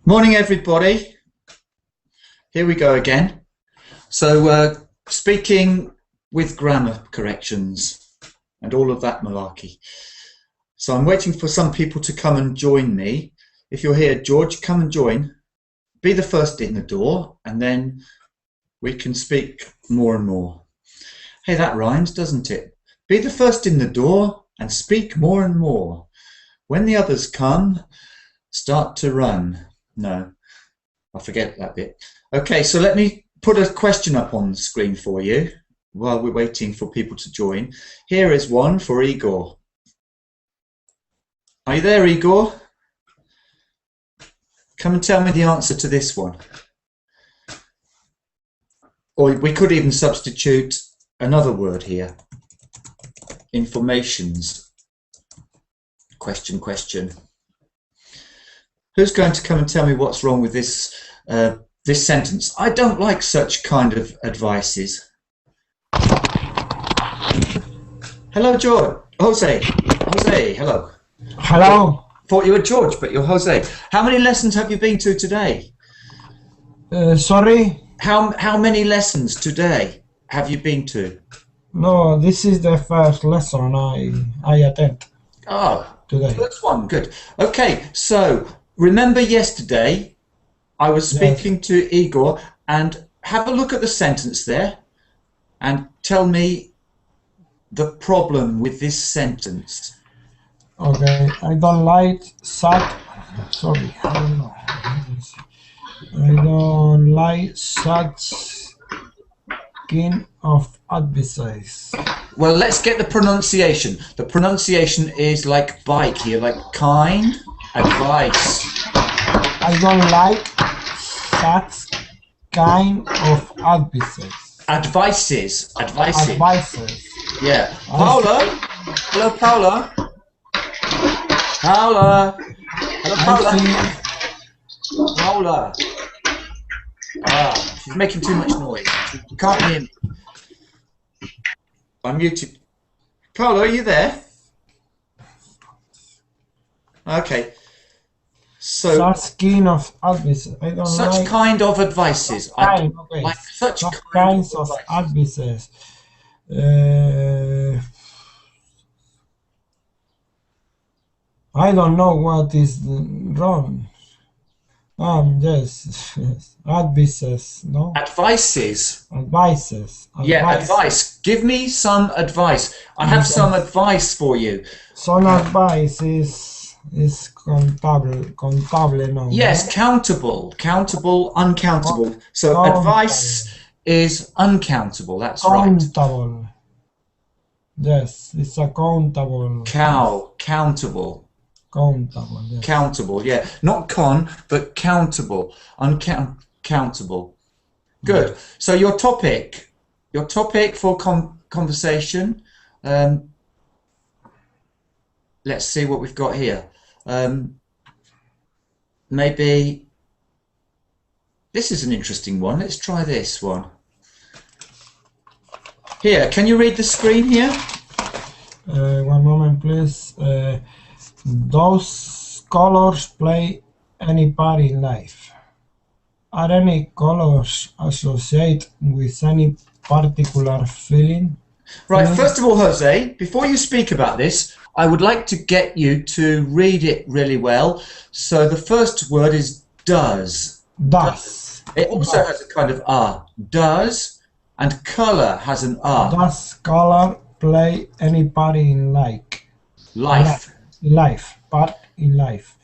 Morning, everybody. Here we go again. So, speaking with grammar corrections and all of that malarkey. So I'm waiting for some people to come and join me. If you're here, George, come and join. Be the first in the door, and then we can speak more and more. Hey, that rhymes, doesn't it? Be the first in the door and speak more and more. When the others come, start to run. No, I forget that bit. Okay, so let me put a question up on the screen for you while we're waiting for people to join. Here is one for Igor. Are you there, Igor? Come and tell me the answer to this one. Or we could even substitute another word here. Informations. Question, question. Who's going to come and tell me what's wrong with this this sentence? I don't like such kind of advices. Hello, George. Jose. Jose, hello. Hello. Thought you were George, but you're Jose. How many lessons have you been to today? Sorry? How many lessons today have you been to? No, this is the first lesson I attend. Oh, today. First one, good. Okay, so remember yesterday I was speaking to Igor, and have a look at the sentence there and tell me the problem with this sentence. Okay, I don't like such. Sorry, I don't know. I don't like such kind of advice. Well, let's get the pronunciation. The pronunciation is like bike here, like kind, advice. I don't like such kind of advices. Advices. Advices. Advices. Yeah. Paula? Hello, Paula. Paula. Hello, Paula. Paula. Ah, she's making too much noise. She can't hear me. I'm muted. Paula, are you there? Okay. So such kind of advices. I don't such like kind of advices. kind, okay. Like such kinds of advices. I don't know what is wrong. Yes, advices, no? Advices. Advices. Yeah, advice. Give me some advice. I have some advice for you. Some advice is contable, no? Yes, countable, countable, uncountable. So advice is uncountable. That's countable. Right. Yes, it's a countable. Countable. Countable, yes. Countable, yeah. Not con, but countable. Uncountable. Good. So your topic for conversation. Let's see what we've got here. Maybe this is an interesting one. Let's try this one. Here, can you read the screen here? One moment, please. Those colors play any part in life. Are any colors associated with any particular feeling? Right, first of all, Jose, before you speak about this, I would like to get you to read it really well. So the first word is does. Does. It also has a kind of R. Does, and colour has an R. Does color play any part in like? Life. Life, part in life.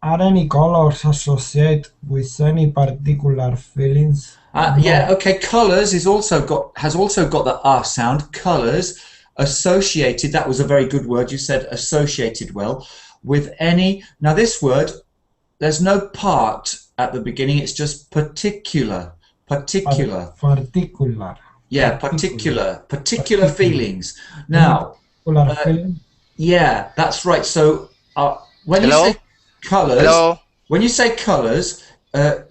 Are any colors associated with any particular feelings? Yeah, okay. Colours has also got the R sound. Colours associated. That was a very good word. You said associated well with any. Now this word, there's no part at the beginning. It's just particular. Particular. Particular. Yeah, particular feelings. Now. Particular feeling. Yeah, that's right. So when you say colours, when you say colours,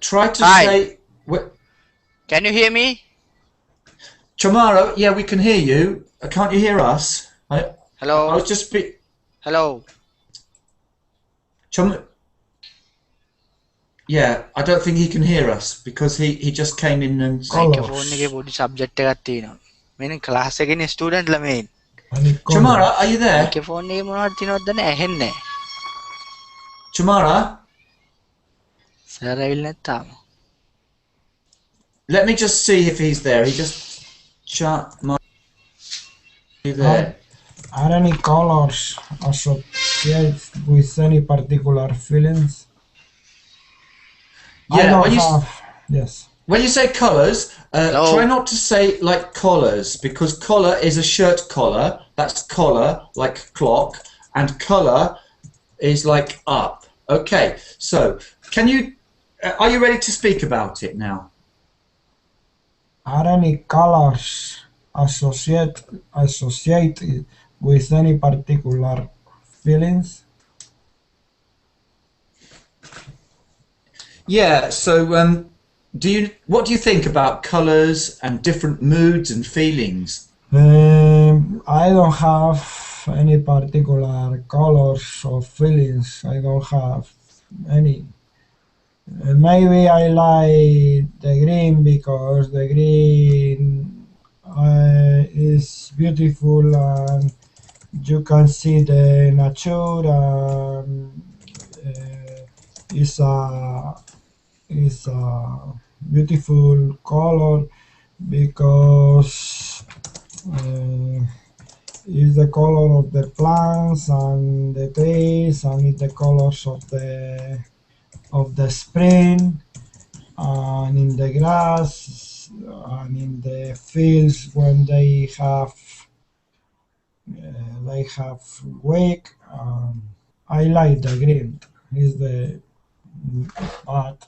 try to say. Can you hear me? Chamara, yeah, we can hear you. Can't you hear us? I Hello. was just Hello. Yeah, I don't think he can hear us because he just came in and Microphone එකේ පොඩි subject එකක් තියෙනවා. මෙන්න class එකේ ඉන්න student ළමයි. Any Chamara, colors? are you there? Microphone එකේ මොනවද තියෙනවද දන්නේ ඇහෙන්නේ නැහැ. Chamara, සර් ඇවිල්ලා නැත්තාම. let me just see if he's there. He just Chamara, are you there? Are any colors associated with any particular feelings? I Yeah, don't have. Yes. when you say colours, Hello? try not to say like collars because collar is a shirt collar. That's collar, like clock, and colour is like up. Okay, so can you? Are you ready to speak about it now? Are any colors associated with any particular feelings? Yeah. So, what do you think about colours and different moods and feelings? I don't have any particular colors or feelings. I don't have any. Maybe I like the green because the green is beautiful and you can see the nature and it's a beautiful color because it's the color of the plants and the trees and it's the colors of the spring and in the grass and in the fields when they have wake. I like the green. Is the but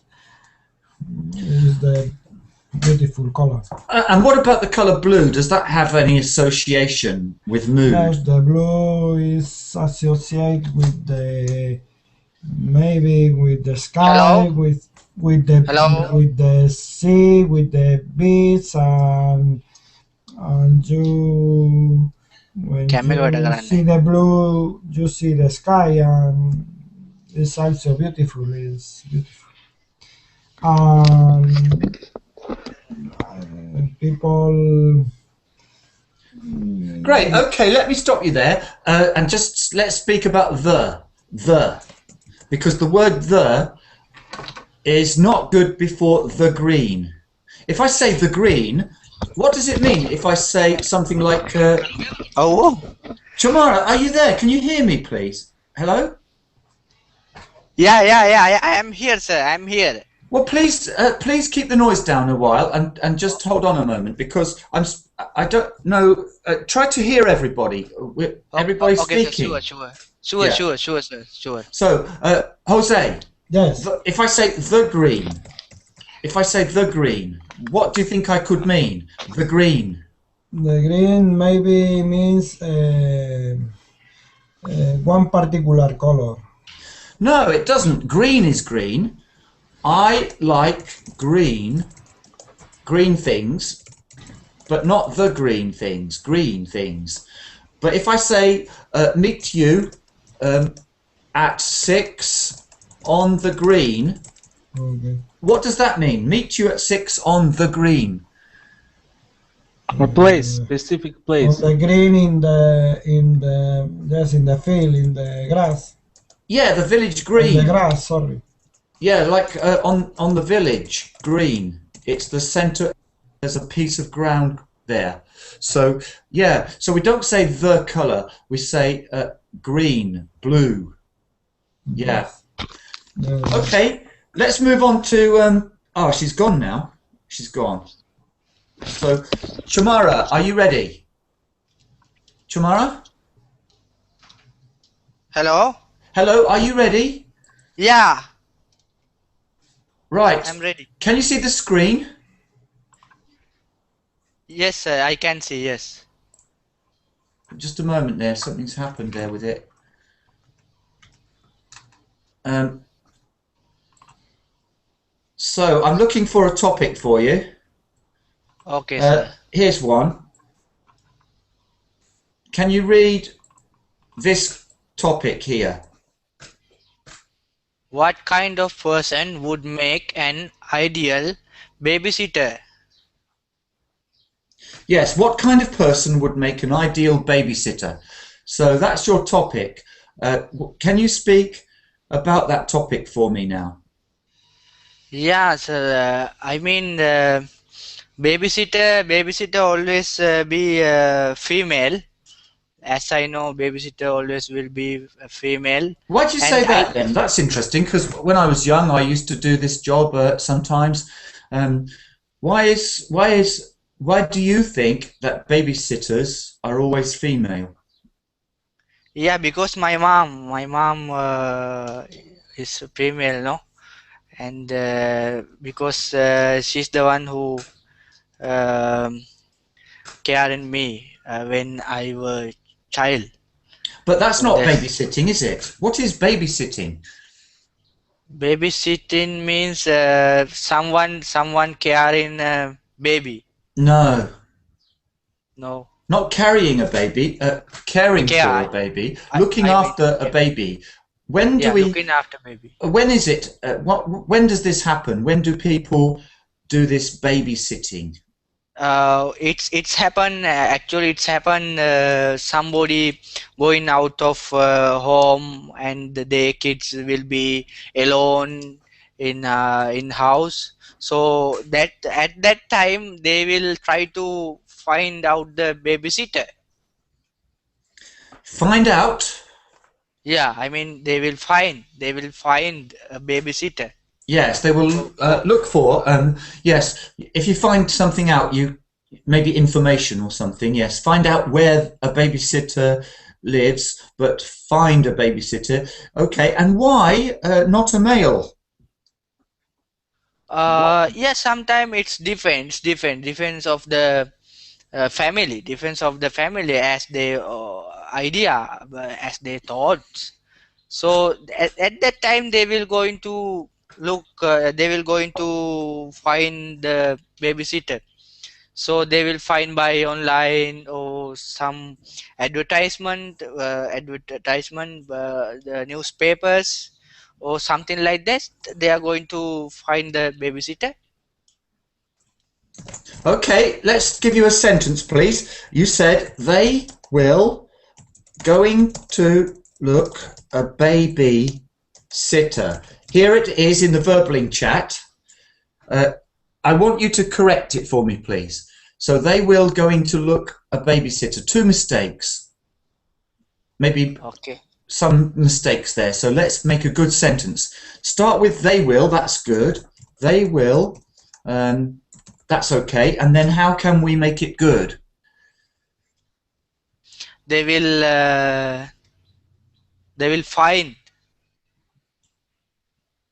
is the beautiful color. And what about the colour blue? Does that have any association with mood? Yes, the blue is associated with the maybe with the sky, Hello? with the Hello? with the sea, with the beach, and you when Camera වැඩ you කරන්නේ. see the blue, you see the sky, and it's also beautiful. It's beautiful, and people. Great. Okay, let me stop you there and just let's speak about the, because the word the is not good before the green. If I say the green, what does it mean? If I say something like, Oh. Chamara, are you there? Can you hear me, please? Hello? Yeah. I am here, sir. I'm here. Well, please keep the noise down a while and just hold on a moment because I don't know. Try to hear everybody. Everybody's Okay, speaking. sir. Sure, Yeah. sir. Sure. So, Jose, Yes, if I say the green, what do you think I could mean? The green. the green maybe means one particular color. No, it doesn't. Green is green. I like green things, but not the green things. Green things. But if I say meet you at 6 on the green, Okay. what does that mean? Meet you at 6 on the green. A place, specific On place. the green in the in the field in the grass. Yeah, the village In the green. grass, sorry. Yeah, like on the village green. It's the center. There's a piece of ground there. So yeah, so we don't say the color. We say green, blue. Yeah. Okay, let's move on to. Oh, she's gone now. She's gone. So, Chamara, are you ready? Chamara? Hello? Hello, are you ready? Yeah, Right. I'm ready. Can you see the screen? Yes, sir. I can see. Yes. Just a moment there. Something's happened there with it. So I'm looking for a topic for you. Okay, sir. here's one. Can you read this topic here? What kind of person would make an ideal babysitter? Yes, what kind of person would make an ideal babysitter? So that's your topic. Can you speak about that topic for me now? Yeah, sir. I mean, babysitter always be female. As I know, babysitter always will be a female. Why'd you say that then? That's interesting, because when I was young, I used to do this job sometimes. Why do you think that babysitters are always female? Yeah, because my mom is female, no, and because she's the one who cared me when I was child. But that's not babysitting, is it? What is babysitting? Babysitting means someone carrying a baby. No. No. Not carrying a baby, caring for a baby, looking after a baby. When do we? Looking after baby. When is it? When does this happen? When do people do this babysitting? It's happened. Actually, it's happened. Somebody going out of home and their kids will be alone in house. So that at that time they will try to find out the babysitter. Find out? Yeah, I mean they will find a babysitter. Yes, they will look for. Yes, if you find something out, maybe information or something. Yes, find out where a babysitter lives, but find a babysitter. Okay, and why not a male? Yeah, sometimes it's depends of the family, as their idea, as their thoughts. So at that time they will going to look, they will going to find the babysitter. So they will find by online or some advertisement, the newspapers or something like that. They are going to find the babysitter. Okay, let's give you a sentence, please. You said they will going to look a babysitter. Here it is in the Verbling chat. I want you to correct it for me, please. So they will going to look a babysitter. 2 mistakes. Maybe some mistakes there. So let's make a good sentence. Start with they will. That's good. They will. That's okay. And then how can we make it good? They will find.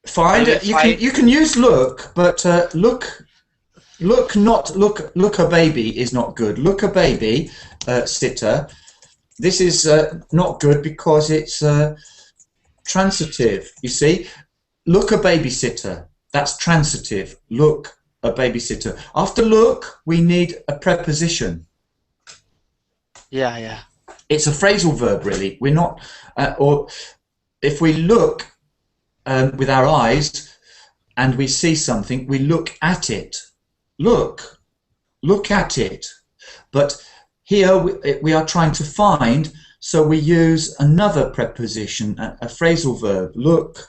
Find. You can use look, but look a baby is not good. Look a baby sitter. This is not good because it's transitive. You see, look a babysitter. That's transitive. Look a babysitter. After look, we need a preposition. Yeah. It's a phrasal verb, really. We're not, or if we look with our eyes and we see something, we look at it. Look at it. But here we are trying to find, so we use another preposition, a phrasal verb. Look.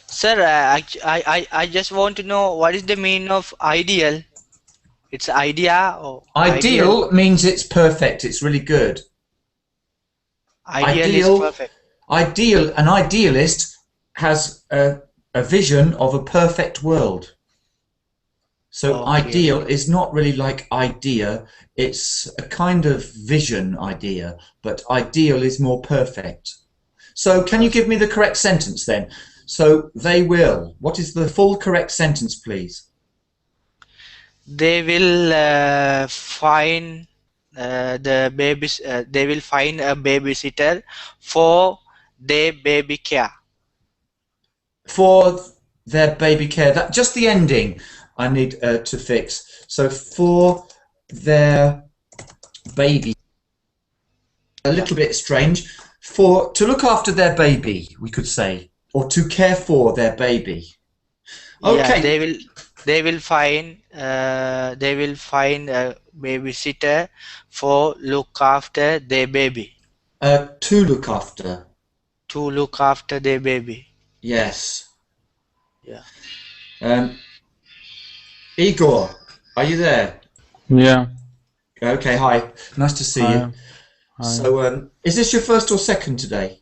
Sir, I just want to know what is the meaning of ideal. It's idea or ideal means it's perfect. It's really good. Ideal is perfect. An idealist has a vision of a perfect world. So ideal is not really like idea, it's a kind of vision idea, but ideal is more perfect. So can you give me the correct sentence then? So they will. What is the full correct sentence, please? They will find the babies. They will find a babysitter for their baby care. For their baby care. That just the ending. I need to fix. So for their baby, a little bit strange. To look after their baby, we could say, or to care for their baby. Okay. Yeah, they will find a babysitter for look after their baby. To look after. To look after their baby. Yes. Yeah. Igor, are you there? Yeah. Okay, hi. Nice to see you. Hi. So, is this your first or second today?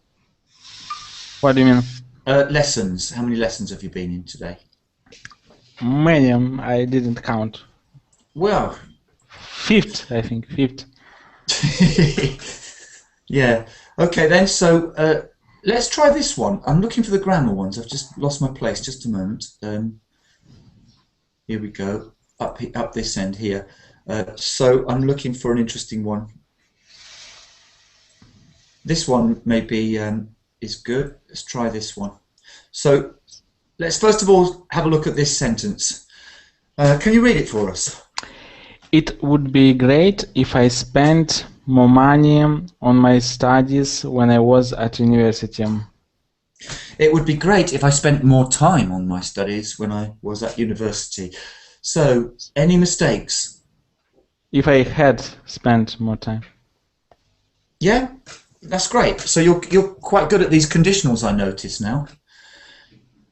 What do you mean? Lessons. How many lessons have you been in today? Many. I didn't count. Well, Fifth, I think. Fifth. yeah. Okay then. So let's try this one. I'm looking for the grammar ones. I've just lost my place. Just a moment. Here we go. Up this end here. So I'm looking for an interesting one. This one maybe is good. Let's try this one. So let's first of all have a look at this sentence. Can you read it for us? It would be great if I spent more money on my studies when I was at university. It would be great if I spent more time on my studies when I was at university. So, any mistakes? If I had spent more time. Yeah, that's great. So you're quite good at these conditionals, I notice now.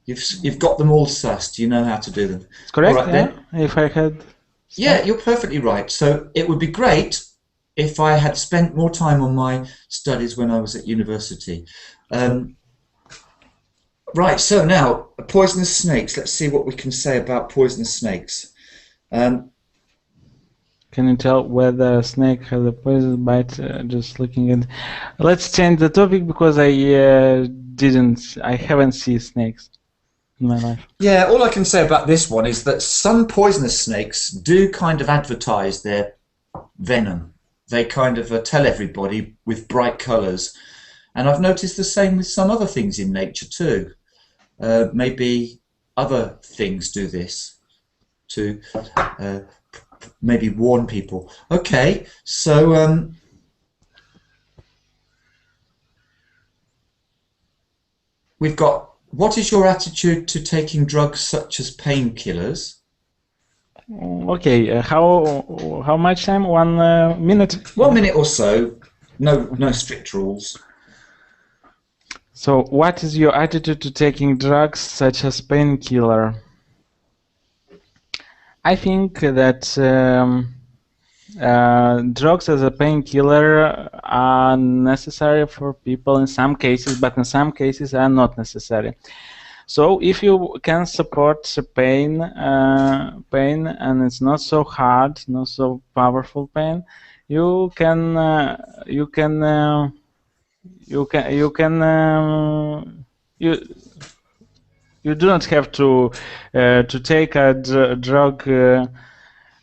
You've got them all sussed. You know how to do them. It's correct. All right, Yeah? then. If I had. Yeah, you're perfectly right. So it would be great if I had spent more time on my studies when I was at university. Right, so now, poisonous snakes. Let's see what we can say about poisonous snakes. Can you tell whether a snake has a poison bite? Just looking at. Let's change the topic because I haven't seen snakes in my life. Yeah, all I can say about this one is that some poisonous snakes do kind of advertise their venom. They kind of tell everybody with bright colours. And I've noticed the same with some other things in nature too. Maybe other things do this to maybe warn people. Okay, so we've got, what is your attitude to taking drugs such as painkillers? Okay, how much time? 1 minute? 1 minute or so. No strict rules. So, what is your attitude to taking drugs such as painkiller? I think that drugs as a painkiller are necessary for people in some cases, but in some cases are not necessary. So, if you can support pain, and it's not so hard, not so powerful pain, you do not have to take a drug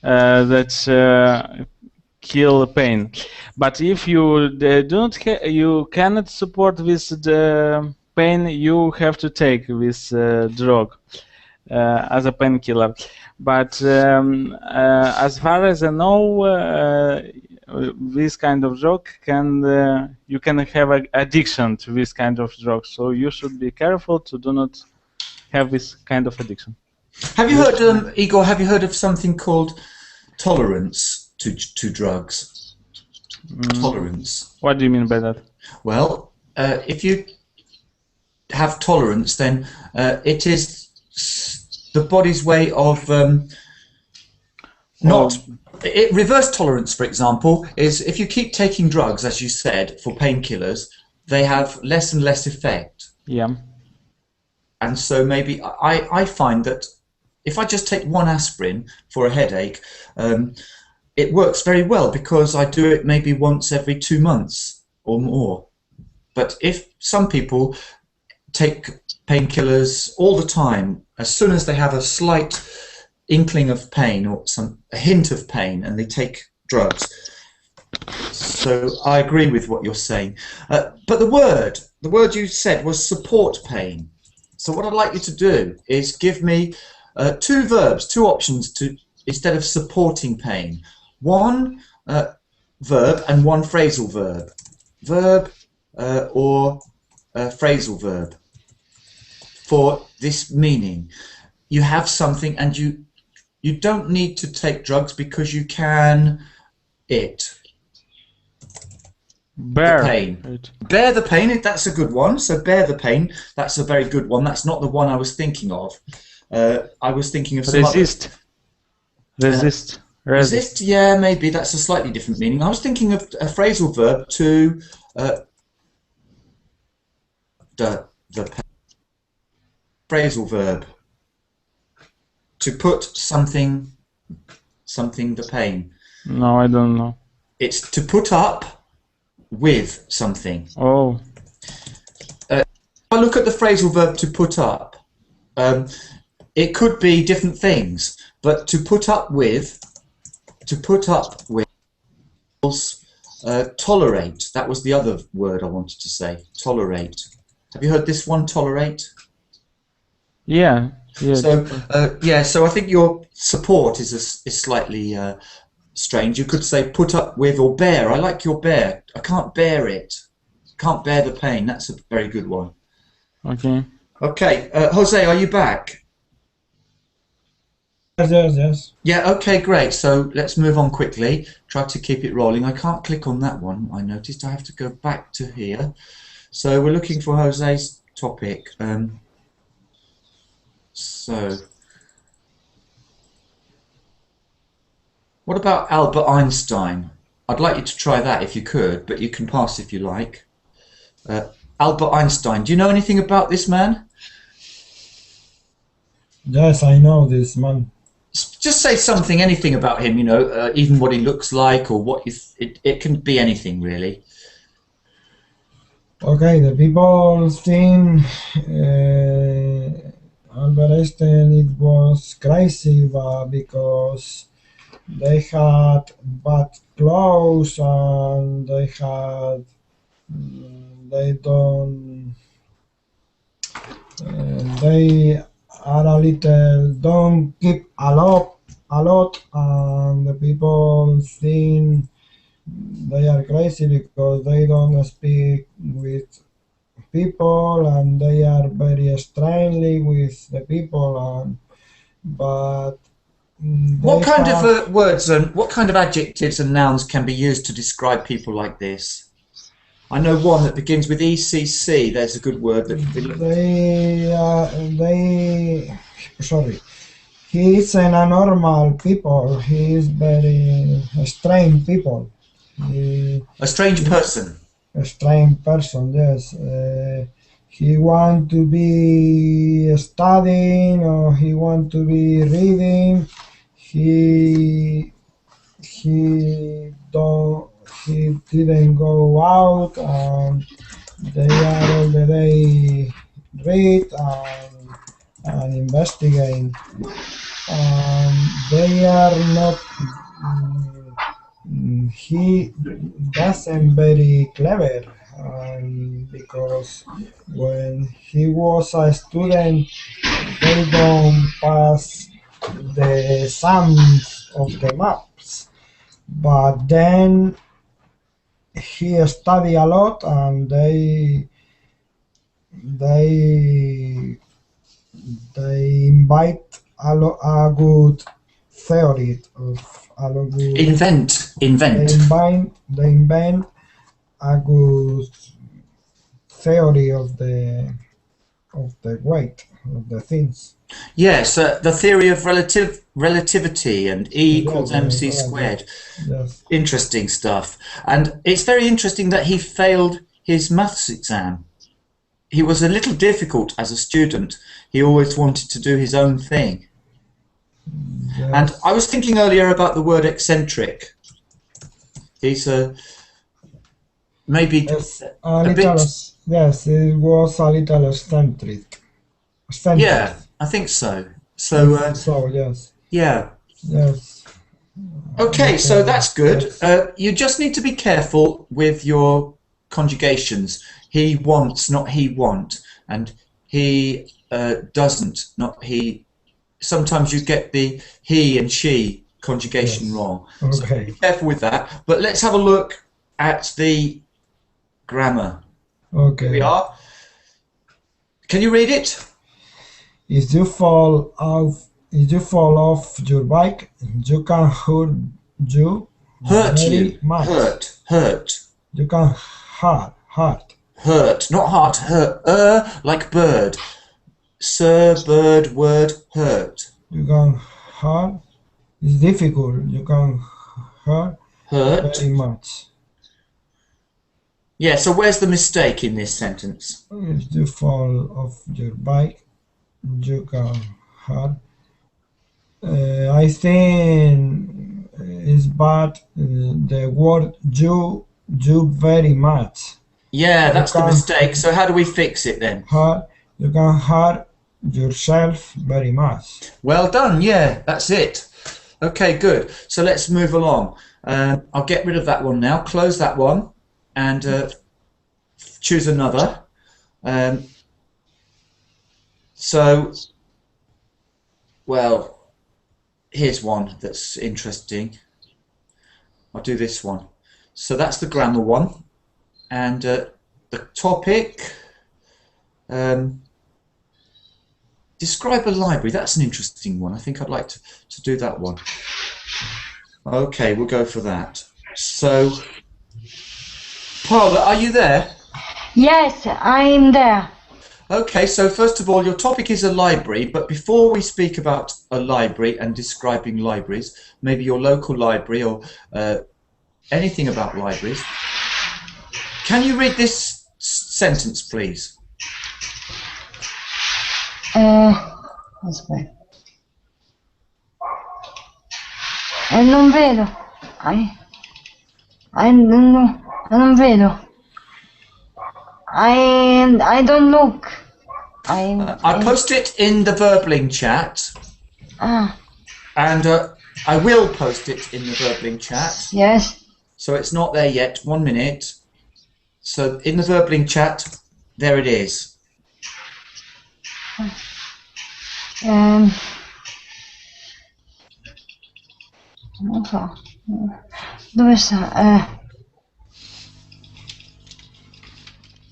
that kill pain. But if you you cannot support this the pain, you have to take this drug as a painkiller. But as far as I know, this kind of drug you can have an addiction to this kind of drug. So you should be careful to do not have this kind of addiction. Have you heard, Igor? Have you heard of something called tolerance to drugs? Tolerance. What do you mean by that? Well, if you have tolerance, then it is the body's way of reverse tolerance, for example, is if you keep taking drugs, as you said, for painkillers, they have less and less effect. Yeah. And so maybe I find that if I just take one aspirin for a headache, it works very well because I do it maybe once every 2 months or more. But if some people take painkillers all the time, as soon as they have a slight inkling of pain or a hint of pain, and they take drugs. So I agree with what you're saying. But the word you said was support pain. So what I'd like you to do is give me two verbs, two options to instead of supporting pain. One verb and one phrasal verb. Verb or phrasal verb for this meaning. You have something and you don't need to take drugs because you can Bear the pain. it. Bear the pain, that's a good one. So bear the pain, that's a very good one. That's not the one I was thinking of. I was thinking of some Resist. Resist. resist, yeah, maybe that's a slightly different meaning. I was thinking of a phrasal verb to the phrasal verb to put something the pain. No, I don't know. It's to put up with something. Oh, If I look at the phrasal verb to put up, it could be different things, but to put up with was tolerate. That was the other word I wanted to say. Tolerate. Have you heard this one? Tolerate. yeah. Yeah. So yeah. So I think your support is slightly strange. You could say put up with or bear. I like your bear. I can't bear it. Can't bear the pain. That's a very good one. Okay. Okay, Jose, are you back? Yes. Yeah, okay, great. So let's move on quickly. Try to keep it rolling. I can't click on that one, I noticed. I have to go back to here. So we're looking for Jose's topic. So, what about Albert Einstein? I'd like you to try that if you could, but you can pass if you like. Albert Einstein, do you know anything about this man? Yes, I know this man. Just say something, anything about him, you know, even what he looks like or what it can be anything really. Okay, the people think Albert Einstein it was crazy, but because they had bad clothes and they don't they are a little don't keep a lot and the people think they are crazy because they don't speak with people and they are very strangely with the people but What they kind have, of words and what kind of adjectives and nouns can be used to describe people like this? I know one that begins with ECC. There's a good word that he is a normal people. He is very strange people. a strange person. A strange person, yes. He want to be studying or he want to be reading. He didn't go out and they are all the day read and investigate. They are not. He doesn't very clever because when he was a student, they don't pass the sums of the maps. But then he studied a lot and they invite a good theory of a good Invent. they invent a good theory of the weight of the things. Yes, the theory of relativity and E equals mc squared. Yes. Interesting stuff. And it's very interesting that he failed his maths exam. He was a little difficult as a student. He always wanted to do his own thing. Yes. And I was thinking earlier about the word eccentric. He's maybe Yes, a bit. yes, it was a little eccentric. Yeah, I think so. So So yes, yeah. yes. Okay, so that's good. You just need to be careful with your conjugations. He wants, not he want, and he doesn't, not he sometimes you get the he and she conjugation Yes. wrong. So Okay. be careful with that. But let's have a look at the grammar. Here Okay. we are. Can you read it? If you fall off your bike, you can hurt you Hurt very you. much. Hurt. You can hurt. Hurt. Not heart. Hurt. Like bird. Sir, bird, word, hurt. You can hurt. It's difficult. You can hurt Hurt. very much. Yeah, so where's the mistake in this sentence? If you fall off your bike, you can hurt. I think it's bad. The word you very much. Yeah, that's the can't- mistake. So how do we fix it then? Hurt. You can hurt yourself very much. Well done. Yeah, that's it. Okay, good. So let's move along. I'll get rid of that one now. Close that one and choose another. Well, here's one that's interesting. I'll do this one. So that's the grammar one. And the topic, describe a library. That's an interesting one. I think I'd like to do that one. Okay, we'll go for that. So, Paula, are you there? Yes, I'm there. Okay, so first of all, your topic is a library, but before we speak about a library and describing libraries, maybe your local library or anything about libraries, can you read this sentence, please? Aspetta. Non vedo. Non vedo. I don't look. I post it in the Verbling chat, Ah, and I will post it in the Verbling chat. yes. So it's not there yet. 1 minute. So in the Verbling chat, there it is. Non so. Dove sta?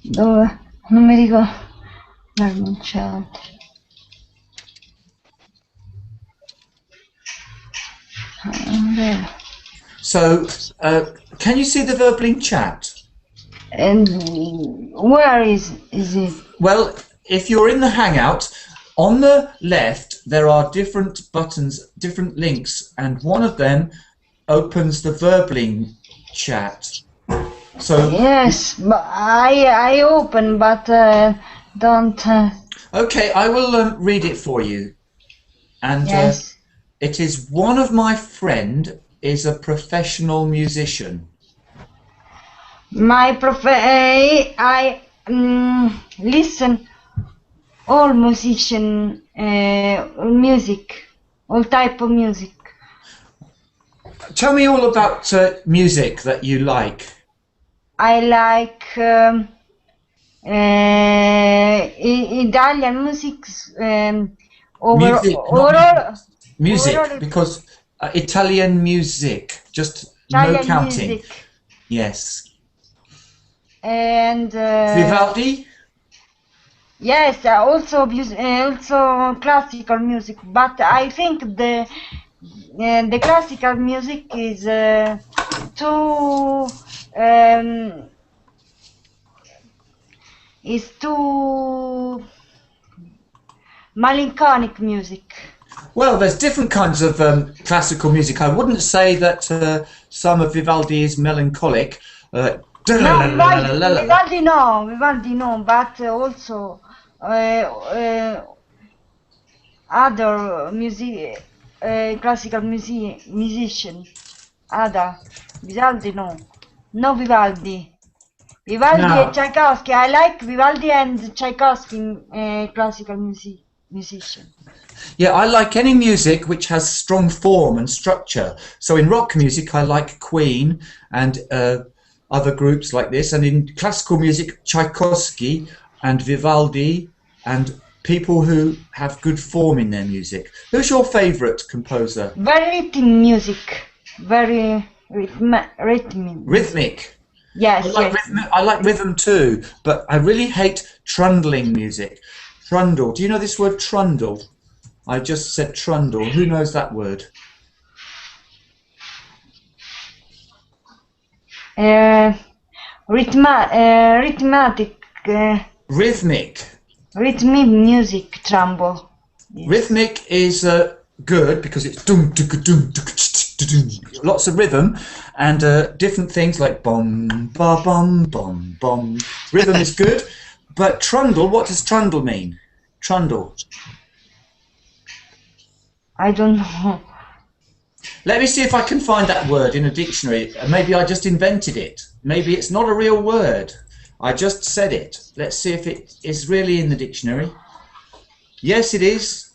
Dove? Non mi ricordo. Non c'è altro. Non vedo. So can you see the Verbling chat? And where is it? Well, if you're in the Hangout, on the left there are different buttons, different links, and one of them opens the Verbling chat. So Yes, but I open, but don't. okay, I will read it for you. And Yes. it is one of my friend is a professional musician. My I listen all musician music, all type of music. Tell me all about music that you like. I like Italian music. Music, not Overall, music, overall- because Italian music, just Italian no counting. music. Yes. And Vivaldi? yes, also classical music. But I think the classical music is too melancholic music. Well, there's different kinds of classical music. I wouldn't say that some of Vivaldi is melancholic. No, Vivaldi no, but also other music, classical musician. Other Vivaldi no Vivaldi. Vivaldi No. and Tchaikovsky. I like Vivaldi and Tchaikovsky, classical musician. Yeah, I like any music which has strong form and structure. So in rock music, I like Queen and other groups like this. And in classical music, Tchaikovsky and Vivaldi and people who have good form in their music. Who's your favourite composer? Very rhythm music. Very rhythm. Rhythmic. Yes, I like rhythm too, but I really hate trundling music. Trundle. Do you know this word trundle? I just said trundle. Who knows that word? Rhythmic. Rhythmic. Rhythmic music, tremble. Yes. Rhythmic is good because it's lots of rhythm and different things like bom ba bom bom bom. Rhythm is good, but trundle. What does trundle mean? Trundle. I don't know. Let me see if I can find that word in a dictionary. Maybe I just invented it. Maybe it's not a real word. I just said it. Let's see if it is really in the dictionary. Yes, it is.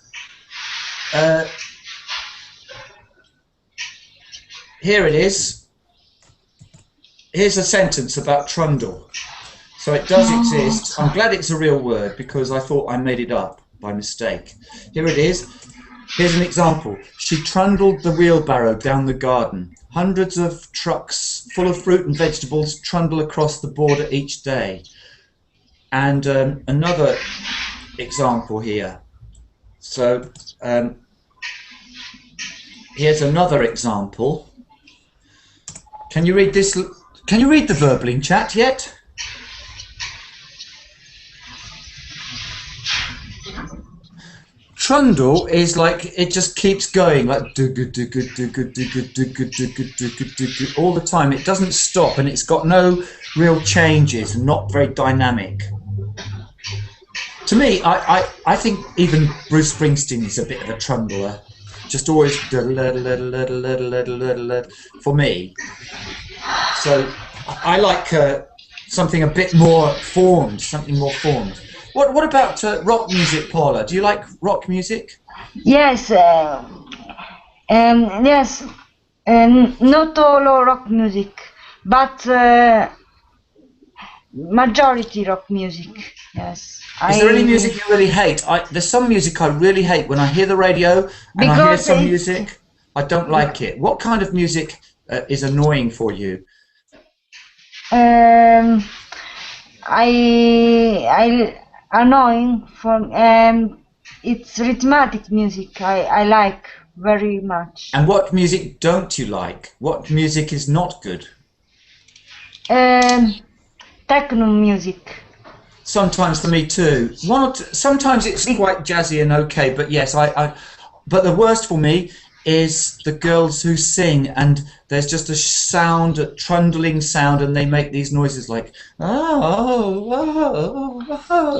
Here it is. Here's a sentence about trundle. So it does exist. I'm glad it's a real word because I thought I made it up by mistake. Here it is. Here's an example. She trundled the wheelbarrow down the garden. Hundreds of trucks full of fruit and vegetables trundle across the border each day. And another example here. So here's another example. Can you read this? Can you read the Verbling chat yet? Trundle is like it just keeps going like all the time. It doesn't stop and it's got no real changes and not very dynamic. To me, I think even Bruce Springsteen is a bit of a trundler. Just always for me. So I like something a bit more formed, something more formed. What about rock music, Paula? Do you like rock music? Yes, yes, not all rock music, but majority rock music. Yes. Is there any music you really hate? There's some music I really hate. When I hear the radio and I hear some music, I don't like it. What kind of music is annoying for you? Annoying for it's rhythmic music. I like very much. And what music don't you like? What music is not good? Techno music. Sometimes for me too. Sometimes it's quite jazzy and okay, but yes, but the worst for me is the girls who sing and there's just a sound, a trundling sound, and they make these noises like oh.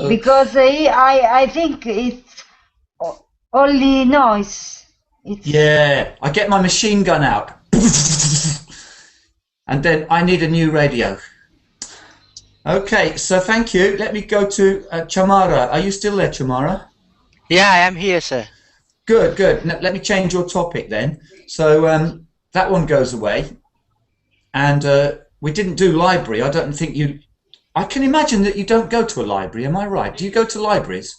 Because I think it's only noise. Yeah, I get my machine gun out and then I need a new radio. Okay, so thank you. Let me go to Chamara. Are you still there, Chamara? Yeah, I am here, sir. Good, good. Now, let me change your topic then. So that one goes away. And we didn't do library. I don't think you... I can imagine that you don't go to a library. Am I right? Do you go to libraries?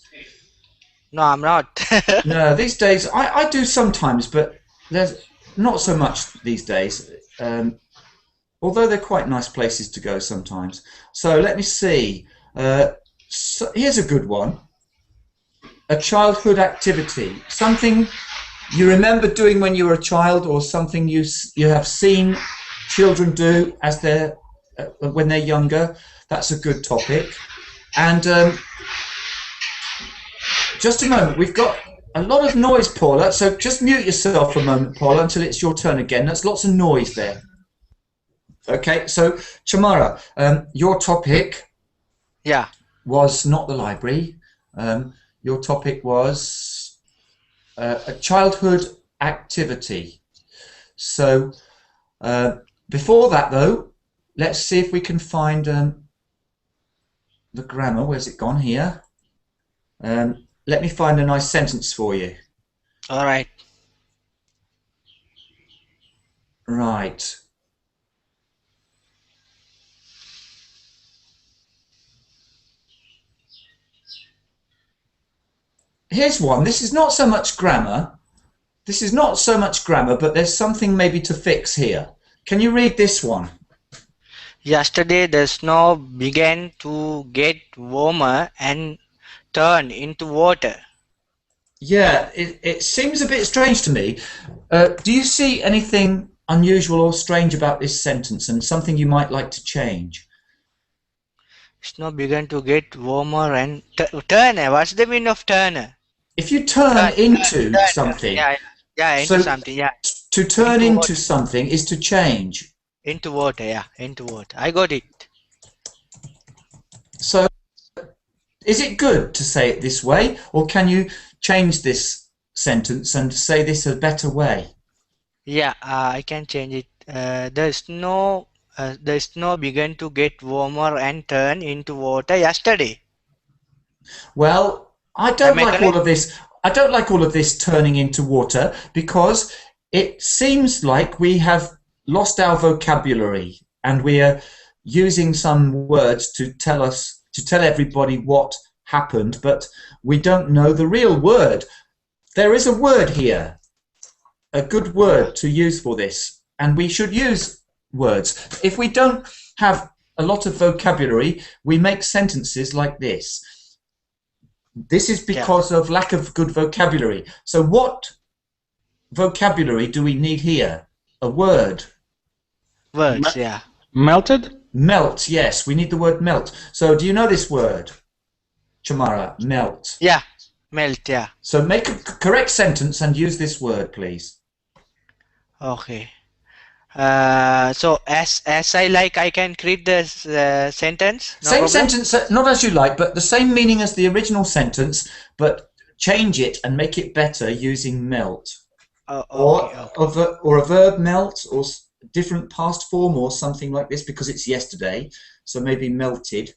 No, I'm not. No, these days I do sometimes, but there's not so much these days. Although they're quite nice places to go sometimes. So let me see. So here's a good one. A childhood activity. Something you remember doing when you were a child, or something you have seen children do as when they're younger. That's a good topic. And just a moment. We've got a lot of noise, Paula. So just mute yourself for a moment, Paula, until it's your turn again. That's lots of noise there. Okay, so Chamara, your topic was not the library. Your topic was a childhood activity. So before that, though, let's see if we can find the grammar. Where's it gone here? Let me find a nice sentence for you. All right. Right. here's one. This is not so much grammar. This is not so much grammar, but there's something maybe to fix here. Can you read this one? Yesterday the snow began to get warmer and turn into water. Yeah, it seems a bit strange to me. Do you see anything unusual or strange about this sentence and something you might like to change? Snow began to get warmer and turn. What's the meaning of turn? If you turn into Turn. something, Yeah, into So- something. Yeah, to turn Into into something is to change. into water. Yeah, into water. I got it. So, is it good to say it this way, or can you change this sentence and say this a better way? Yeah, I can change it. The snow began to get warmer and turn into water yesterday. Well, I don't Am I like all correct? of this. I don't like all of this turning into water because it seems like we have lost our vocabulary and we are using some words to tell everybody what happened, but we don't know the real word. There is a word here, a good word to use for this, and we should use words. If we don't have a lot of vocabulary, we make sentences like this. This is because of lack of good vocabulary. So what vocabulary do we need here? A word. Words, yeah. Melted? Melt, yes, we need the word melt. So do you know this word? Chamara, melt. Yeah, melt, yeah. So make a correct sentence and use this word, please. Okay. So as I like, I can create this sentence. No Same problem? sentence, not as you like, but the same meaning as the original sentence, but change it and make it better using melt. Or a verb melt, or different past form, or something like this, because it's yesterday. So maybe melted.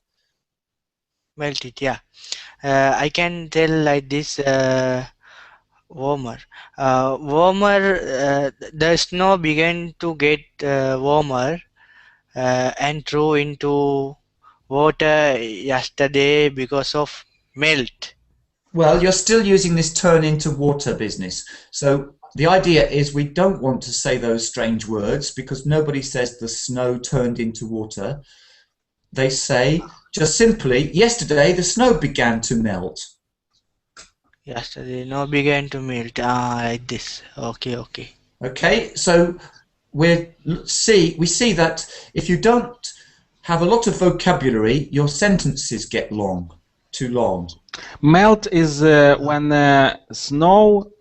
Melted, yeah. I can tell like this. Warmer. The snow began to get warmer and threw into water yesterday because of melt. Well, you're still using this turn into water business. So the idea is we don't want to say those strange words because nobody says the snow turned into water. They say just simply, yesterday the snow began to melt. Yesterday, snow began to melt. Like this. Okay. Okay, so we see that if you don't have a lot of vocabulary, your sentences get long, too long. Melt is when snow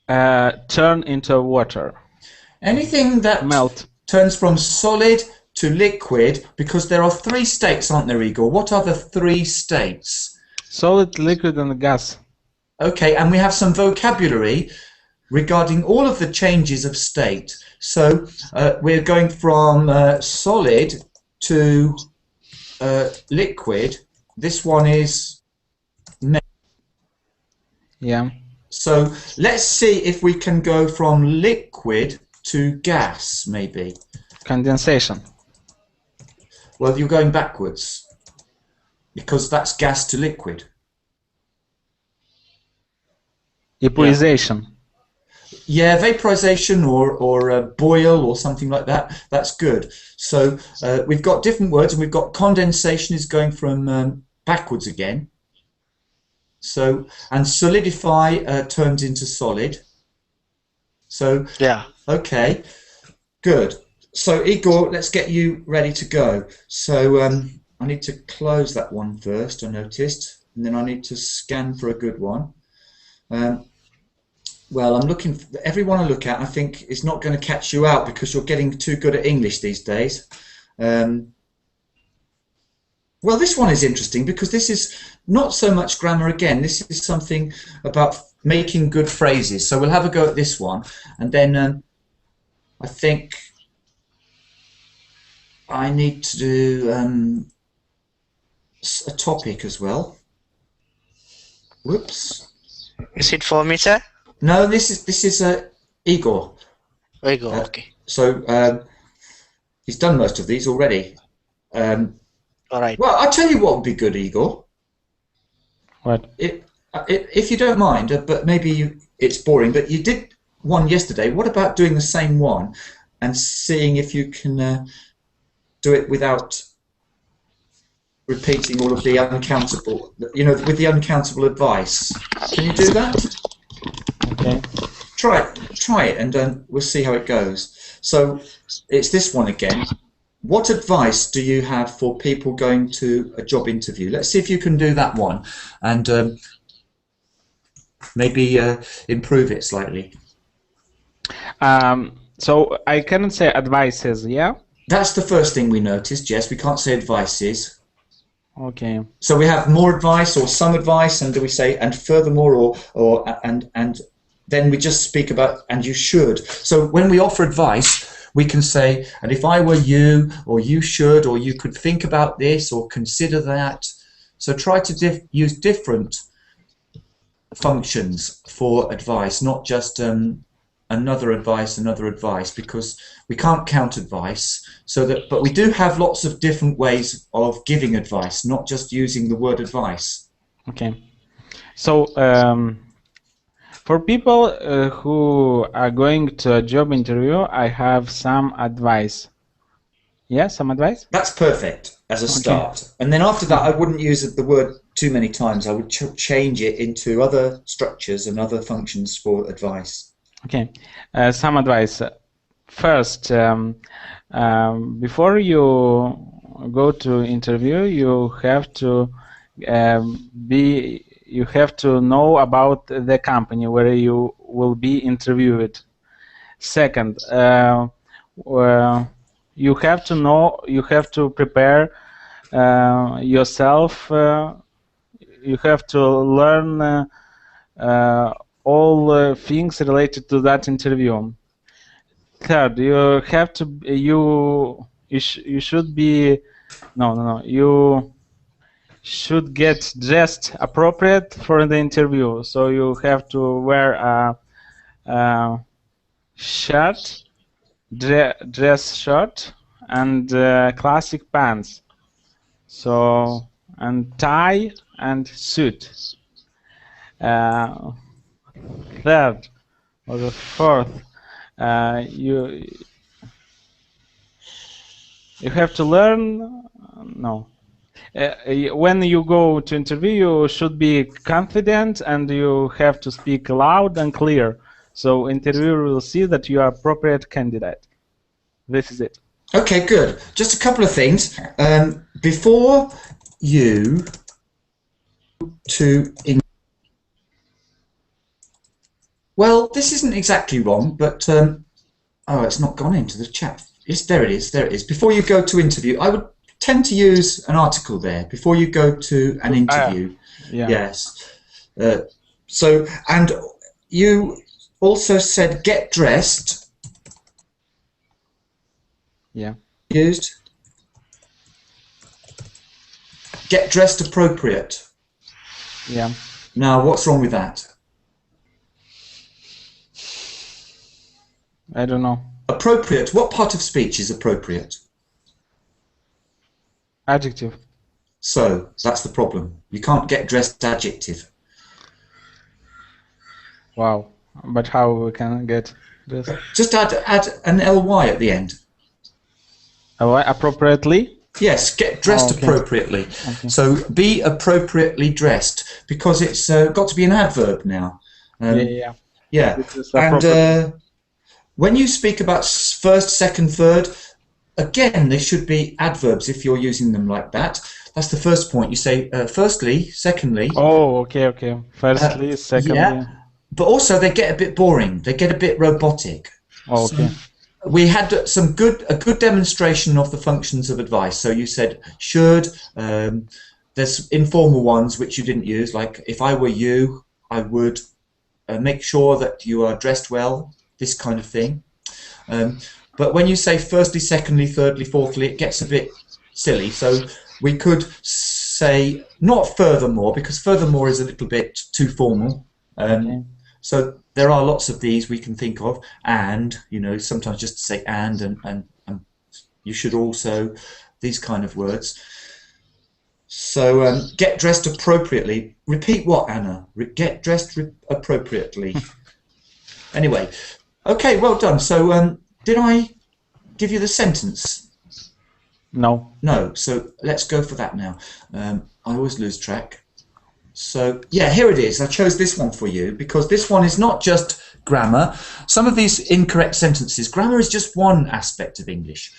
turn into water. Anything that Melt. turns from solid to liquid, because there are three states, aren't there, Igor? What are the three states? Solid, liquid, and gas. Okay, and we have some vocabulary regarding all of the changes of state. So we're going from solid to liquid. This one is Yeah. so let's see if we can go from liquid to gas, maybe. Condensation. Well, you're going backwards because that's gas to liquid. Vaporization. Yeah, vaporization or boil or something like that. That's good. So we've got different words, and we've got condensation is going from backwards again. So and solidify turns into solid. So Yeah. okay, good. So Igor, let's get you ready to go. So I need to close that one first, I noticed, and then I need to scan for a good one. Well, I'm looking for everyone I look at. I think is not going to catch you out because you're getting too good at English these days. Well, this one is interesting because this is not so much grammar again. This is something about making good phrases. So we'll have a go at this one, and then I think I need to do a topic as well. Whoops. Is it for me, sir? No, this is Igor. There you go. Okay. So he's done most of these already. All right. Well, I'll tell you what would be good, Igor. What? if you don't mind, but maybe it's boring, but you did one yesterday. What about doing the same one and seeing if you can do it without repeating all of the uncountable, with the uncountable advice? Can you do that? Okay. Try it, and we'll see how it goes. So it's this one again. What advice do you have for people going to a job interview? Let's see if you can do that one, and maybe improve it slightly. So I cannot say advices, yeah? That's the first thing we noticed, Jess. We can't say advices. Okay. So we have more advice or some advice, and do we say and furthermore and then we just speak about and you should. So when we offer advice, we can say, and if I were you, or you should, or you could think about this, or consider that. So try to use different functions for advice, not just another advice, because we can't count advice. But we do have lots of different ways of giving advice, not just using the word advice. Okay. So for people who are going to a job interview, I have some advice. Yeah, some advice? That's perfect as a start. And then after that, I wouldn't use the word too many times. I would change it into other structures and other functions for advice. Okay. Some advice. First, before you go to interview, you have to you have to know about the company where you will be interviewed. Second, you have to prepare yourself. You have to learn all things related to that interview. Third, you have to you should be you should get dressed appropriate for the interview. So you have to wear a shirt, dress shirt, and classic pants. So and tie and suit. Third or the fourth, you have to learn. When you go to interview, you should be confident and you have to speak loud and clear. So interviewer will see that you are appropriate candidate. This is it. Okay, good. Just a couple of things. Before you well, this isn't exactly wrong, but oh, it's not gone into the chat. Yes, there it is. There it is. Before you go to interview, I would tend to use an article there before you go to an interview. Yeah. Yes. So, and you also said get dressed. Yeah. Used. Get dressed appropriate. Yeah. Now, what's wrong with that? I don't know. Appropriate. What part of speech is appropriate? Adjective. So, that's the problem. You can't get dressed adjective. Wow. But how we can get this? Just add an ly at the end. Appropriately? Yes, get dressed appropriately. Okay. So, be appropriately dressed, because it's got to be an adverb now. Yeah. And when you speak about first, second, third, again, they should be adverbs if you're using them like that. That's the first point. You say firstly, secondly. Oh, okay. Firstly, secondly. Yeah. But also they get a bit boring. They get a bit robotic. Oh, okay. So we had a good demonstration of the functions of advice. So you said should. There's informal ones which you didn't use, like if I were you, I would make sure that you are dressed well. This kind of thing. But when you say firstly, secondly, thirdly, fourthly, it gets a bit silly. So we could say not furthermore, because furthermore is a little bit too formal. So there are lots of these we can think of, and sometimes just to say and you should also, these kind of words. So get dressed appropriately. Repeat what, Anna? Get dressed appropriately. Anyway, okay, well done. So did I give you the sentence? No. No, so let's go for that now. I always lose track. So, yeah, here it is. I chose this one for you because this one is not just grammar. Some of these incorrect sentences, grammar is just one aspect of English.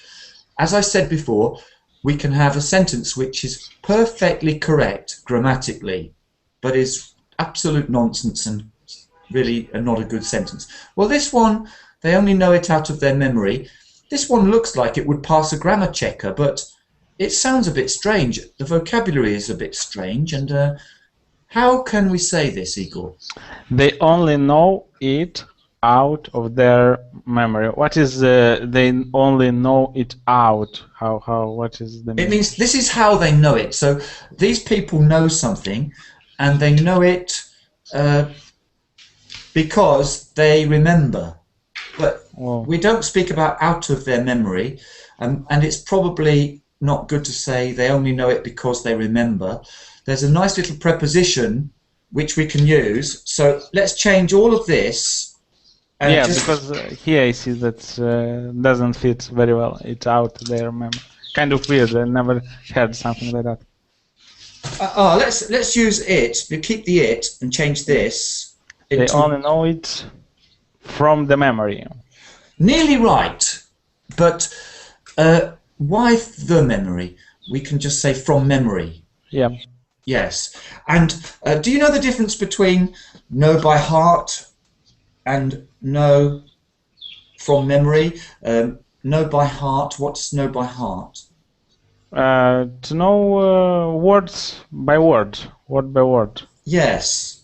As I said before, we can have a sentence which is perfectly correct grammatically, but is absolute nonsense and really not a good sentence. Well, this one, they only know it out of their memory. This one looks like it would pass a grammar checker, but it sounds a bit strange. The vocabulary is a bit strange, and how can we say this, Igor? They only know it out of their memory. What is they only know it out? What is the meaning? It means this is how they know it. So these people know something, and they know it because they remember. But we don't speak about out of their memory, and it's probably not good to say they only know it because they remember. There's a nice little preposition which we can use. So let's change all of this. And yeah, because here I see that doesn't fit very well. It's out their memory. Kind of weird. I never had something like that. Let's use it. We keep the it and change this. They only know it from the memory. Nearly right, but why the memory? We can just say from memory. Yeah. Yes. And do you know the difference between know by heart and know from memory? Know by heart. What's know by heart? To know words by word by word. Yes.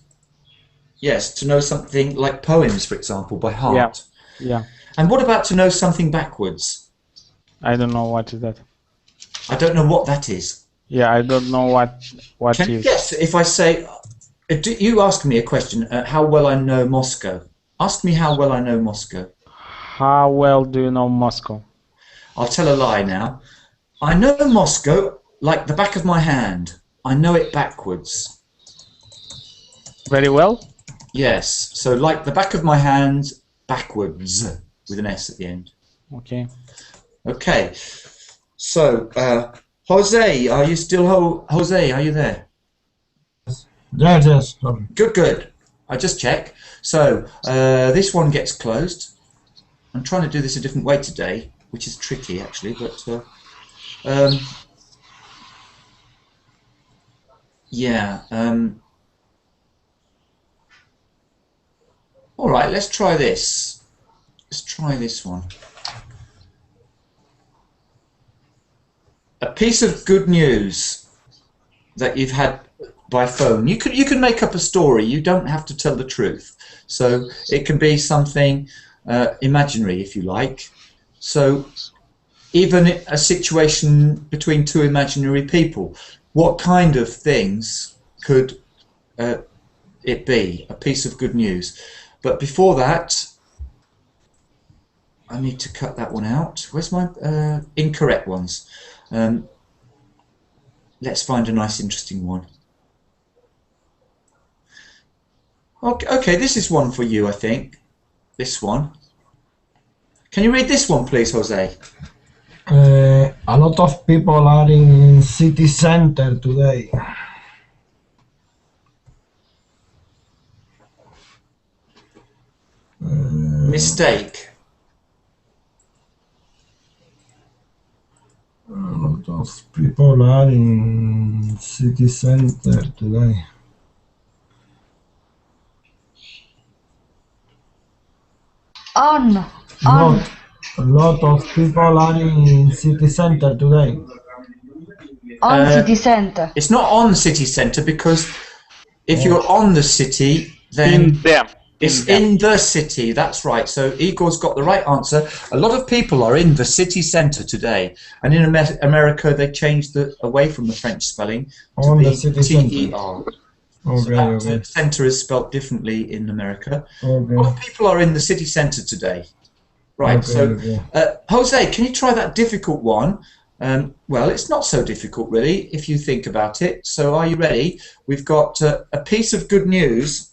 Yes, to know something like poems, for example, by heart. Yeah. And what about to know something backwards? I don't know what is that. I don't know what that is. Yeah, I don't know what Can you is. guess if I say, you ask me a question, how well I know Moscow. Ask me how well I know Moscow. How well do you know Moscow? I'll tell a lie now. I know Moscow like the back of my hand. I know it backwards. Very well? Yes, so like the back of my hand, backwards, with an S at the end. Okay. Okay, so Jose, are you still Jose? Are you there? Yes. Good. I just check. So this one gets closed. I'm trying to do this a different way today, which is tricky actually, but yeah. All right, let's try this. Let's try this one. A piece of good news that you've had by phone. You can make up a story. You don't have to tell the truth. So it can be something imaginary, if you like. So even a situation between two imaginary people, what kind of things could it be? A piece of good news. But before that, I need to cut that one out. Where's my incorrect ones? Let's find a nice, interesting one. Okay, this is one for you, I think. This one. Can you read this one, please, Jose? A lot of people are in city center today. Mistake. A lot of people are in city center today. On. A lot of people are in city center today. On city center. It's not on city centre because if you're on the city, then In them. it's in the city. That's right. So Igor's got the right answer. A lot of people are in the city centre today, and in America they changed away from the French spelling to On the the city T-E-R. Okay, okay. Centre is spelt differently in America. A Okay. lot of people are in the city centre today. Right. Okay, So okay. Jose, can you try that difficult one Well, it's not so difficult, really, if you think about it. So are you ready? We've got a piece of good news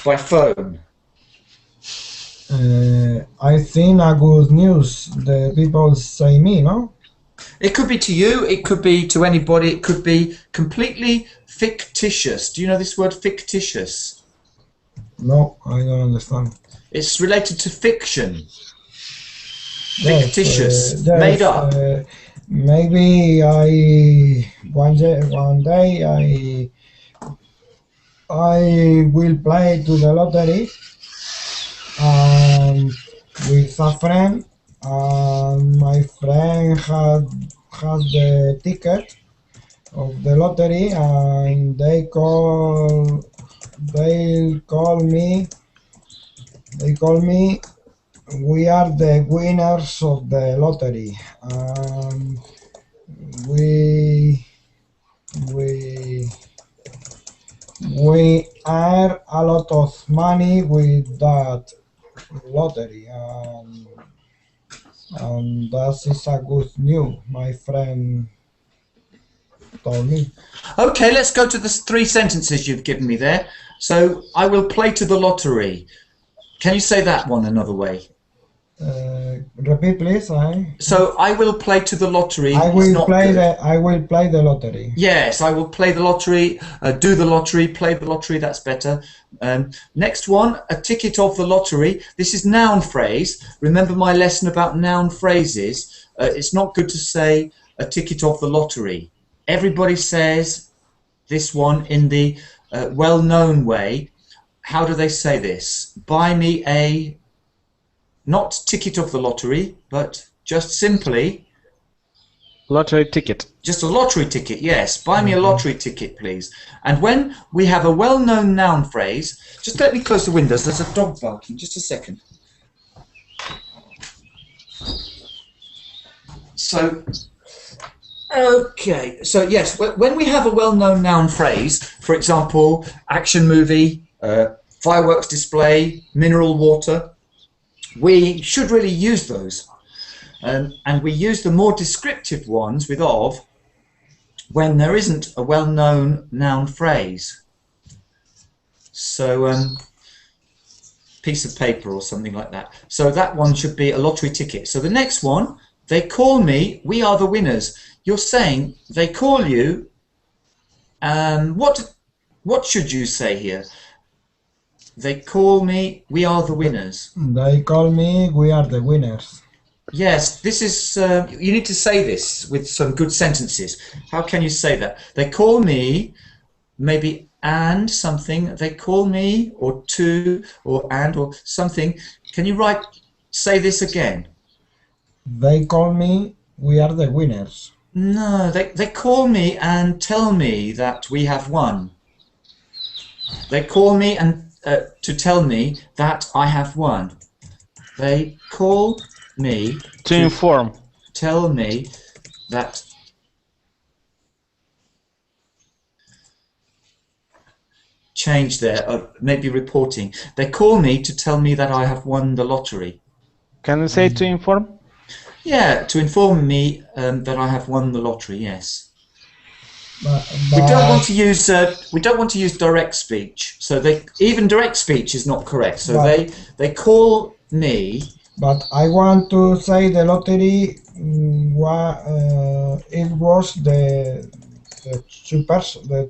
by phone. I think a good news. The people say me, no? It could be to you, it could be to anybody, it could be completely fictitious. Do you know this word fictitious? No, I don't understand. It's related to fiction. Yes, Fictitious, yes, made up. Maybe one day I will play to the lottery with a friend, and my friend has the ticket of the lottery, and they'll call me. They call me. We are the winners of the lottery. We earn a lot of money with that lottery, and that is a good news. My friend told me. Okay, let's go to the 3 sentences you've given me there. So, I will play to the lottery. Can you say that one another way? Repeat, please. So, I will play to the lottery. I will play the lottery. Yes, I will play the lottery, do the lottery, play the lottery, that's better. Next one, a ticket of the lottery. This is noun phrase. Remember my lesson about noun phrases. It's not good to say a ticket of the lottery. Everybody says this one in the well-known way. How do they say this? Buy me a, not ticket of the lottery, but just simply Lottery ticket. just a lottery ticket, yes. Buy me a lottery ticket, please. And when we have a well-known noun phrase, just let me close the windows. There's a dog barking. Just a second. So, okay. So, yes, when we have a well-known noun phrase, for example, action movie, fireworks display, mineral water, we should really use those. And we use the more descriptive ones with of when there isn't a well-known noun phrase. So, piece of paper or something like that. So that one should be a lottery ticket. So the next one, they call me, we are the winners. You're saying they call you, what should you say here? They call me, we are the winners. They call me, we are the winners. Yes, this is, you need to say this with some good sentences. How can you say that? They call me, maybe and something, they call me, or to, or and, or something. Can you say this again? They call me, we are the winners. No, they call me and tell me that we have won. They call me and to tell me that I have won. They call me To inform. tell me that change there, maybe reporting. They call me to tell me that I have won the lottery. Can you say to inform? Yeah, to inform me that I have won the lottery. Yes. But We don't want to use direct speech. So even direct speech is not correct. So But- they call me. But I want to say the lottery. It was the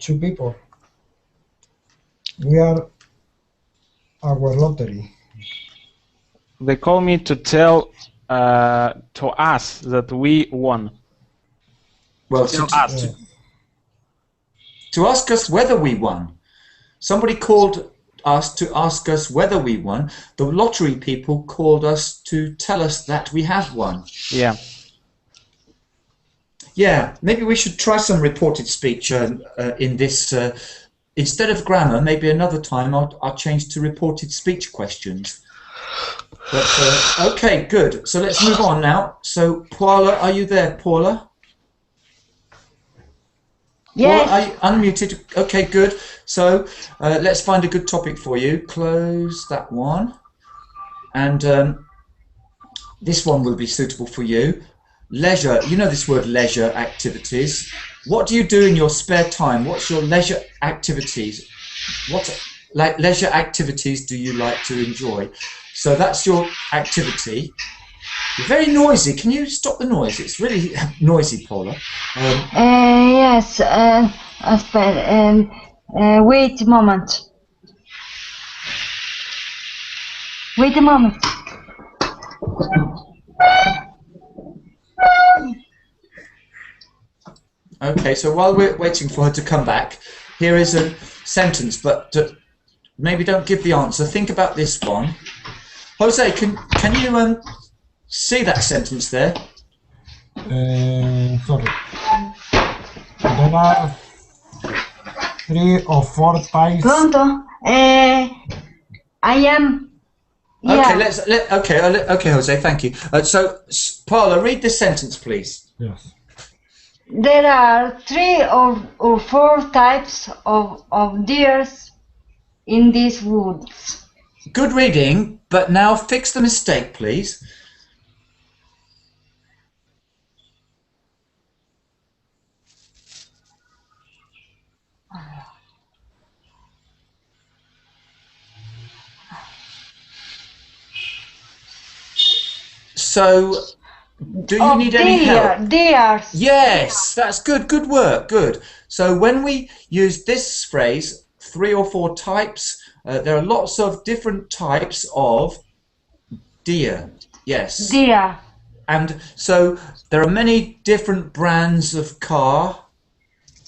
two people. We are our lottery. They call me to tell to us that we won. Well, Tell to, us. to ask us whether we won. Somebody called us to ask us whether we won. The lottery people called us to tell us that we have won. Yeah. Yeah, maybe we should try some reported speech in this. Instead of grammar, maybe another time I'll change to reported speech questions. But, okay, good. So let's move on now. So, Paula, are you there, Paula? Yes. Paula, are you unmuted? Okay, good. So let's find a good topic for you. Close that one. And this one will be suitable for you. leisure. You know this word leisure activities. What do you do in your spare time? What's your leisure activities? What leisure activities do you like to enjoy? So that's your activity. You're very noisy. Can you stop the noise? It's really noisy, Paula. Yes. Wait a moment. Wait a moment. Okay, so while we're waiting for her to come back, here is a sentence, but maybe don't give the answer. Think about this one. Jose, can you see that sentence there? Sorry. There are 3 or 4 types. Pronto? I am. Yeah. Okay, okay, Jose, thank you. So, Paula, read this sentence, please. Yes. There are 3 or 4 types of deers in these woods. Good reading, but now fix the mistake, please. So, do you need any help? Deers. Yes, that's good. Good work. Good. So when we use this phrase, 3 or 4 types, there are lots of different types of deer. Yes. Deer. And so there are many different brands of car,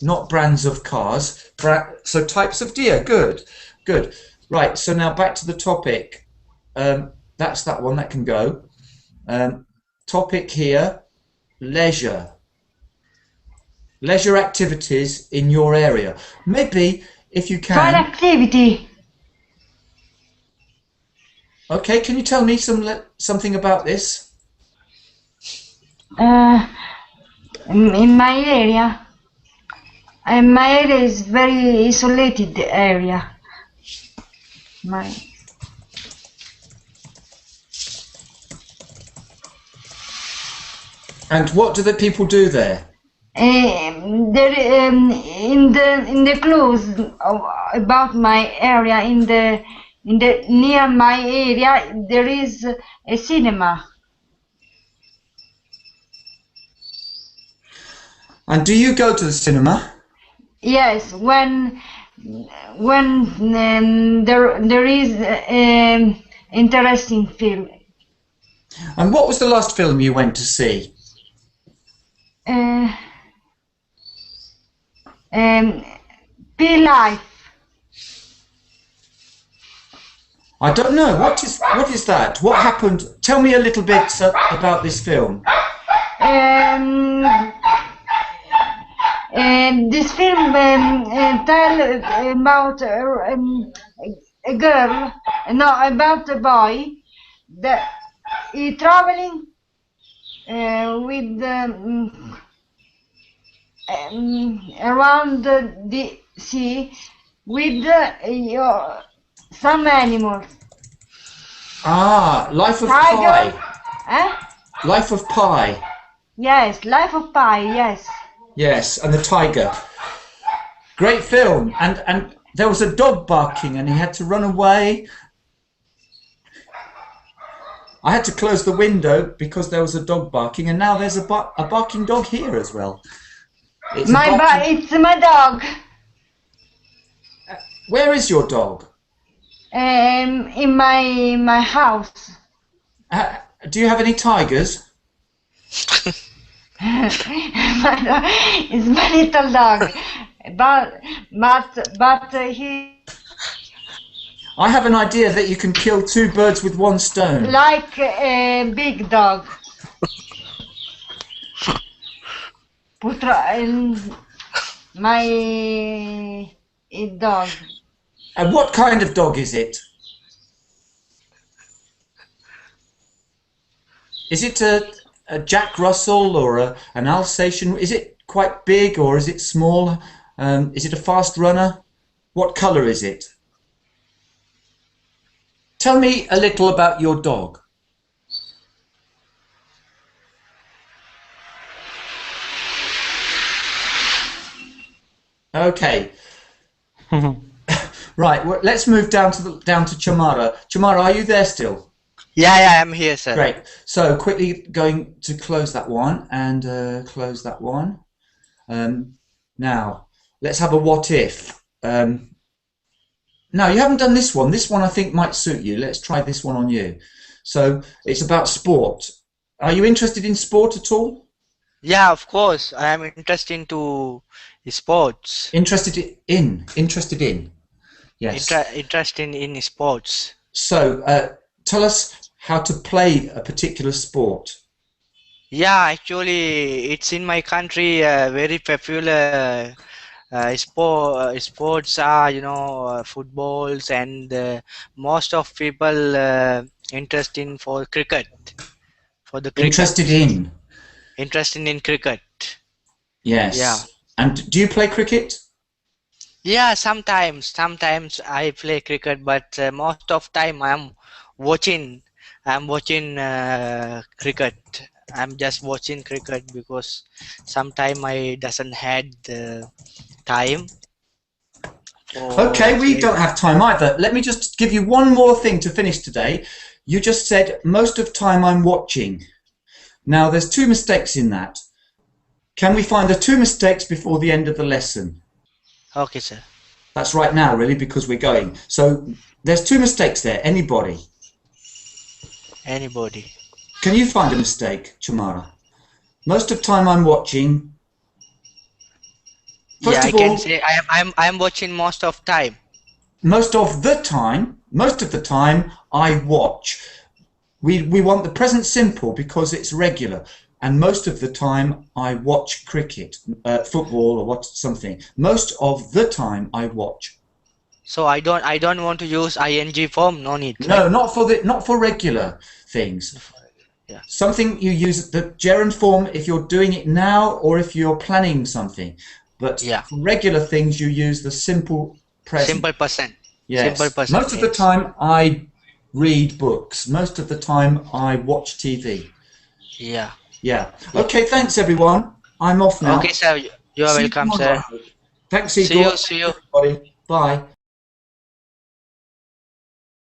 not brands of cars. So types of deer. Good. Good. Right. So now back to the topic. That's that one. That can go. Topic here, leisure. Leisure activities in your area. Maybe if you can. Fun activity. Okay, can you tell me something about this? In my area. My area is very isolated area. And what do the people do there? In the clues about my area, in the near my area, there is a cinema. And do you go to the cinema? Yes, when there is interesting film. And what was the last film you went to see? P-Life. I don't know. What is that? What happened? Tell me a little bit about this film. This film tell about a girl, no, about a boy that he traveling with around the sea with some animals. Ah, Life of Tiger. Pi. Life of Pi. Yes, Life of Pi. Yes. Yes, and the tiger. Great film. And there was a dog barking, and he had to run away. I had to close the window because there was a dog barking, and now there's a barking dog here as well. It's my dog. Where is your dog? In my house. Do you have any tigers? It's my little dog, but he. I have an idea that you can kill 2 birds with 1 stone. Like a big dog. My dog. And what kind of dog is it? Is it a Jack Russell or an Alsatian? Is it quite big or is it small? Is it a fast runner? What colour is it? Tell me a little about your dog. Okay. Right. Well, let's move down to Chamara. Chamara, are you there still? Yeah, I'm here, sir. Great. So quickly going to close that one and close that one. Now let's have a what if. Now you haven't done this one. This one I think might suit you. Let's try this one on you. So it's about sport. Are you interested in sport at all? Yeah, of course. I am interested into sports. Interested in. Yes. Interested in sports. So tell us how to play a particular sport. Yeah, actually, it's in my country very popular. Sports are footballs, and most of people interested for cricket. For the cricket. Interested in cricket. Yes. Yeah. And do you play cricket? Yeah, sometimes I play cricket, but most of time I'm watching cricket. I'm just watching cricket because sometime I doesn't had the time. Okay, we don't have time either. Let me just give you one more thing to finish today. You just said most of time I'm watching. Now there's two mistakes in that. Can we find the two mistakes before the end of the lesson? Okay, sir. That's right now, really, because we're going. So there's two mistakes there. Anybody? Anybody? Can you find a mistake, Chamara? Most of time I'm watching. First yeah, of I all, can say I'm watching most of time. Most of the time I watch. We want the present simple because it's regular. And most of the time I watch cricket, football or something. Most of the time I watch. So I don't want to use ing form. No need. No, right? not for regular things. Yeah. Something you use the gerund form if you're doing it now or if you're planning something. But yeah. For regular things you use the simple present. Simple present. Yes. Simple present. Most of the time I read books. Most of the time I watch TV. Yeah. Yeah. Okay, thanks everyone. I'm off now. Okay, sir. You are welcome, sir. Thanks, Igor. See you. Everybody. Bye.